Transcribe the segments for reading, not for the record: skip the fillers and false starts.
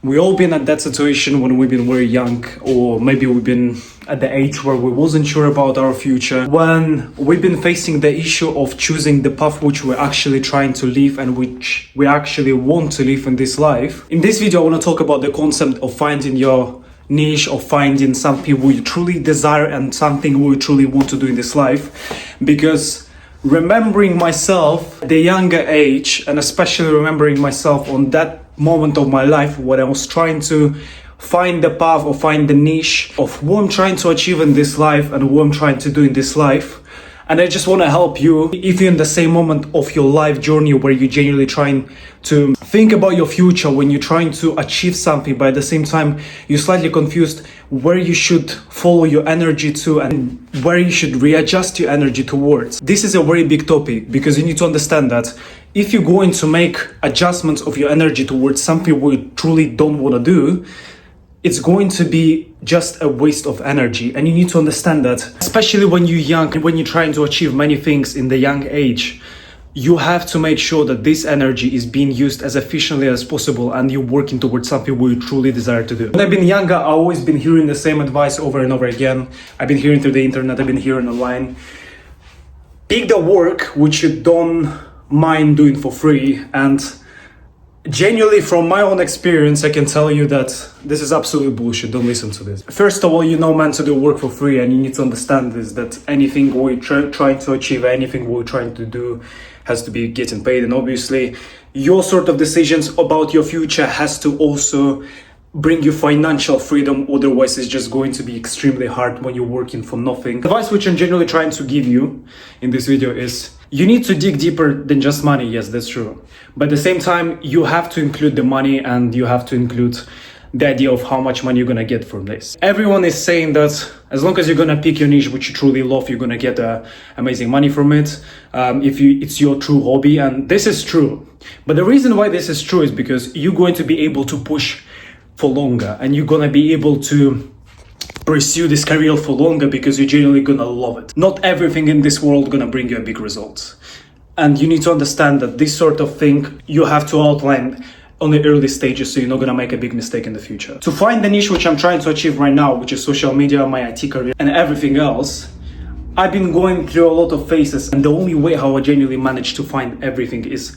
We all been at that situation when we've been very young, or maybe we've been at the age where we wasn't sure about our future, when we've been facing the issue of choosing the path which we're actually trying to live and which we actually want to live in this life. In this video, I want to talk about the concept of finding your niche, of finding something we truly desire and something we truly want to do in this life. Because remembering myself at the younger age, and especially remembering myself on that moment of my life when I was trying to find the path or find the niche of what I'm trying to achieve in this life and what I'm trying to do in this life. And I just want to help you if you're in the same moment of your life journey where you're genuinely trying to think about your future, when you're trying to achieve something, but at the same time you're slightly confused where you should follow your energy to and where you should readjust your energy towards. This is a very big topic because you need to understand that if you're going to make adjustments of your energy towards something we truly don't want to do, it's going to be just a waste of energy. And you need to understand that, especially when you're young and when you're trying to achieve many things in the young age, you have to make sure that this energy is being used as efficiently as possible and you're working towards something we truly desire to do. When I've been younger, I've always been hearing the same advice over and over again. I've been hearing through the internet, I've been hearing online. Pick the work which you don't mind doing for free. And genuinely, from my own experience, I can tell you that this is absolute bullshit. Don't listen to this. First of all, you're not meant to do work for free, and you need to understand this, that anything we're trying to achieve, anything we're trying to do has to be getting paid. And obviously, your sort of decisions about your future has to also bring you financial freedom. Otherwise, it's just going to be extremely hard when you're working for nothing. The advice which I'm generally trying to give you in this video is you need to dig deeper than just money. Yes, that's true. But at the same time, you have to include the money and you have to include the idea of how much money you're gonna get from this. Everyone is saying that as long as you're gonna pick your niche, which you truly love, you're gonna get amazing money from it. It's your true hobby, and this is true. But the reason why this is true is because you're going to be able to push for longer and you're gonna be able to pursue this career for longer because you're genuinely gonna love it. Not everything in this world gonna bring you a big result. And you need to understand that this sort of thing you have to outline on the early stages so you're not gonna make a big mistake in the future. To find the niche which I'm trying to achieve right now, which is social media, my IT career, and everything else, I've been going through a lot of phases, and the only way how I genuinely managed to find everything is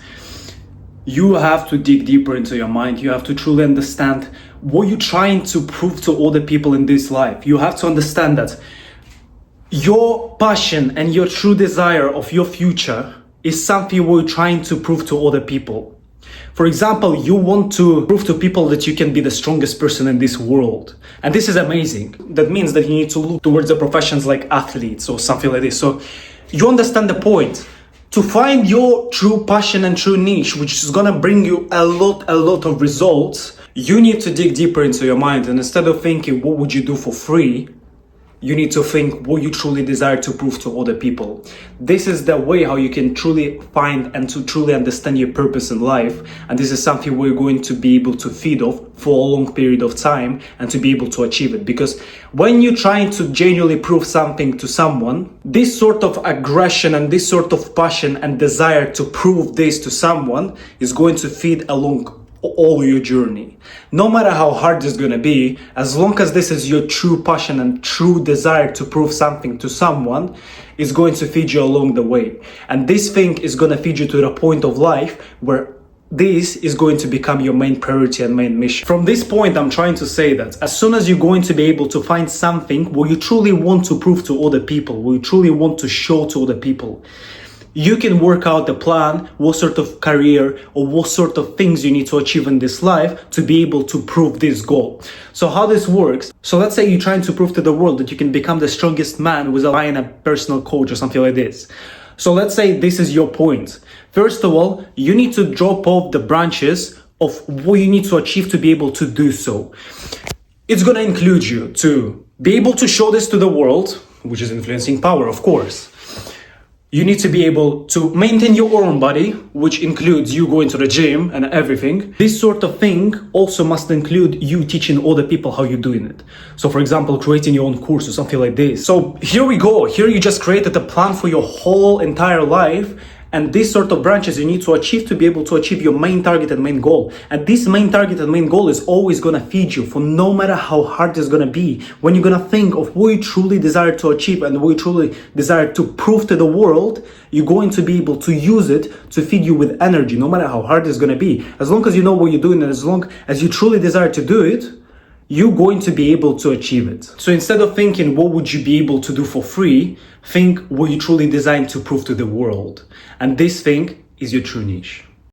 you have to dig deeper into your mind. You have to truly understand what you're trying to prove to other people in this life. You have to understand that your passion and your true desire of your future is something you're trying to prove to other people. For example, you want to prove to people that you can be the strongest person in this world. And this is amazing. That means that you need to look towards the professions like athletes or something like this. So you understand the point. To find your true passion and true niche, which is gonna bring you a lot of results, you need to dig deeper into your mind. And instead of thinking, what would you do for free? You need to think what you truly desire to prove to other people. This is the way how you can truly find and to truly understand your purpose in life. And this is something we're going to be able to feed off for a long period of time and to be able to achieve it. Because when you're trying to genuinely prove something to someone, this sort of aggression and this sort of passion and desire to prove this to someone is going to feed along all your journey. No matter how hard it's gonna be, as long as this is your true passion and true desire to prove something to someone, it's going to feed you along the way. And this thing is gonna feed you to the point of life where this is going to become your main priority and main mission. From this point, I'm trying to say that as soon as you're going to be able to find something where you truly want to prove to other people, where you truly want to show to other people, you can work out the plan, what sort of career or what sort of things you need to achieve in this life to be able to prove this goal. So how this works, so let's say you're trying to prove to the world that you can become the strongest man without buying a personal coach or something like this. So let's say this is your point. First of all, you need to drop off the branches of what you need to achieve to be able to do so. It's gonna include you to be able to show this to the world, which is influencing power, of course. You need to be able to maintain your own body, which includes you going to the gym and everything. This sort of thing also must include you teaching other people how you're doing it. So for example, creating your own course or something like this. So here we go. Here you just created a plan for your whole entire life. And these sort of branches you need to achieve to be able to achieve your main target and main goal. And this main target and main goal is always gonna feed you for no matter how hard it's gonna be. When you're gonna think of what you truly desire to achieve and what you truly desire to prove to the world, you're going to be able to use it to feed you with energy, no matter how hard it's gonna be. As long as you know what you're doing and as long as you truly desire to do it, you're going to be able to achieve it. So instead of thinking what would you be able to do for free, think what you truly designed to prove to the world. And this thing is your true niche.